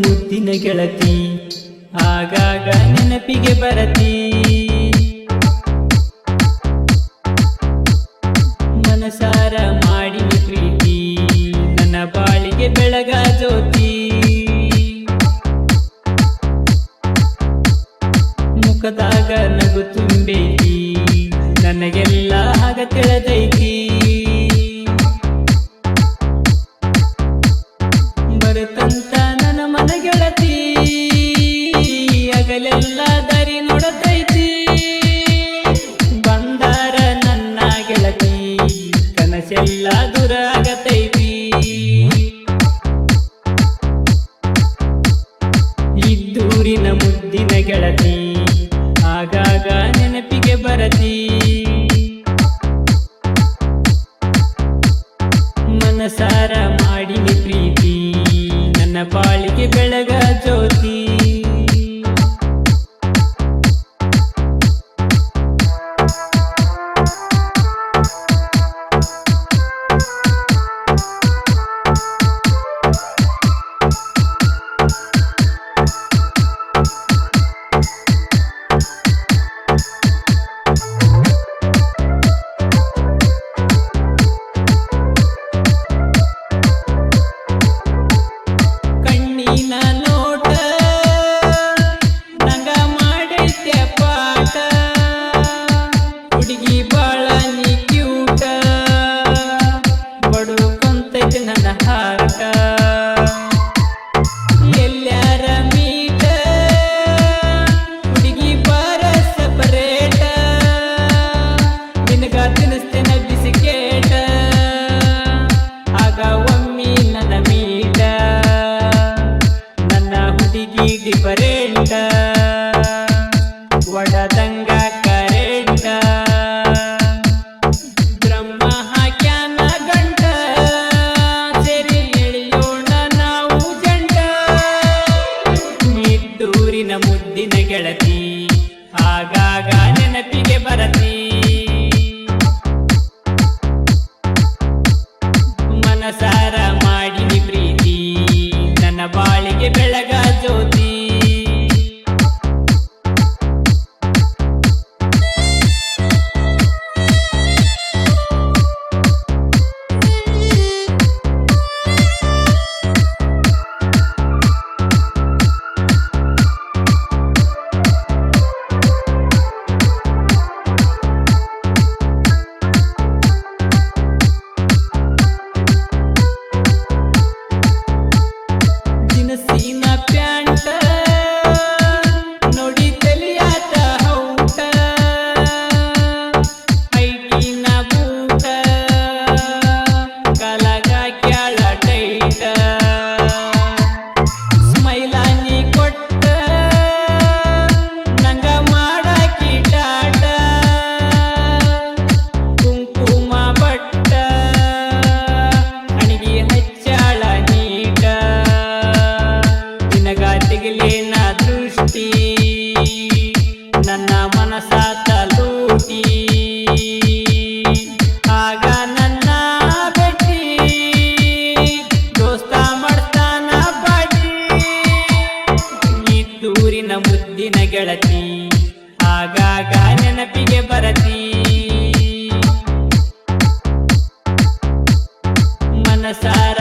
ಮುದ್ದಿನ ಗೆಳತಿ ಆಗಾಗ ನೆನಪಿಗೆ ಬರತಿ ಮನಸಾರ ಮಾಡಿನಿ ಪ್ರೀತಿ ನನ್ನ ಬಾಳಿಗೆ ಬೆಳಗ ಜ್ಯೋತಿ ಮುಖದಾಗ ನಗು ತುಂಬೈತಿ ನನಗೆಲ್ಲ ಆಗ ತಿಳಿದೈತಿ ಬರುತ್ತಂತ ನನ್ನ ಮನ ಗೆಳತಿ ಅಗಲೆಲ್ಲ ದಾರಿ ನೋಡತೈತಿ ಬಂದಾರ ನನ್ನ ಗೆಳತಿ ಕನಸೆಲ್ಲ ದೂರ ಆಗತೈತಿ ಇದ್ದೂರಿನ ಮುದ್ದಿನ ಗೆಳತಿ ಆಗಾಗ ನೆನಪಿಗೆ ಬರತಿ ಮನಸಾರ ಮಾಡಿನಿ ಪ್ರೀತಿ ನನ್ನ ಬಾಳಿಗೆ ಬೆಳಗ ಜ್ಯೋತಿ ಎಲ್ಲಾರ ಮೀಟ ಹುಡುಗಿ ಬಾರ ಸಪರೇಟ ನಿನಗ ತಿನ್ನಿಸ್ತೇನ ಬಿಸಿಕೇಟ ಆಗ ಒಮ್ಮಿ ನನ್ನ ಮೀಟ ನನ್ನ ಹುಡುಗಿ ಡಿಫರೆಂಟ ಒಡದಂಗ ಕರೆಂಟ ಬ್ರಹ್ಮ ಹಾಕ್ಯಾನ ಗಂಟ ಸೇರಿ ಎಳೆಯೋಣ ನಾವು ಜಂಟ ಇದ್ದೂರಿನ ಮುದ್ದಿನ ಗೆಳತಿ ಆಗಾಗ ನೆನಪಿಗೆ ಬರತಿ ಮನಸಾರ ಮಾಡಿನಿ ಪ್ರೀತಿ ನನ್ನ ಬಾಳಿಗೆ ಬೆಳಗ ಜ್ಯೋತಿ ದಿನಸಿನ ಪ್ಯಾಂಟ ನೋಡಿ ತಲಿಯಾತ ಹೌಟ ಐಟಿನ ಬೂಟ ಕಾಲಾಗ ಕ್ಯಾಳ ಟೈಟ ಸ್ಮೈಲಾನಿ ಕೊಟ್ಟ ನಂಗ ಮಾಡಾಕಿ ಟಾಟ ಕುಂಕುಮ ಬಟ್ಟ ಅಣಿಗೆ ಹಚ್ಚಾಳ ನೀಟ ನಿನಗಾತಿಗಲೇನ ದೃಷ್ಟಿ ನನ್ನ ಮನಸಾತ ಲೂಟಿ ಆಗ ನನ್ನ ಬೆಟ್ಟಿ ದೋಸ್ತ ಮಾಡ್ತಾನ ಬಾಟಿ ಇದ್ದೂರಿನ ಮುದ್ದಿನ ಗೆಳತಿ ಆಗಾಗ ನೆನಪಿಗೆ ಬರತಿ ಮನಸಾರ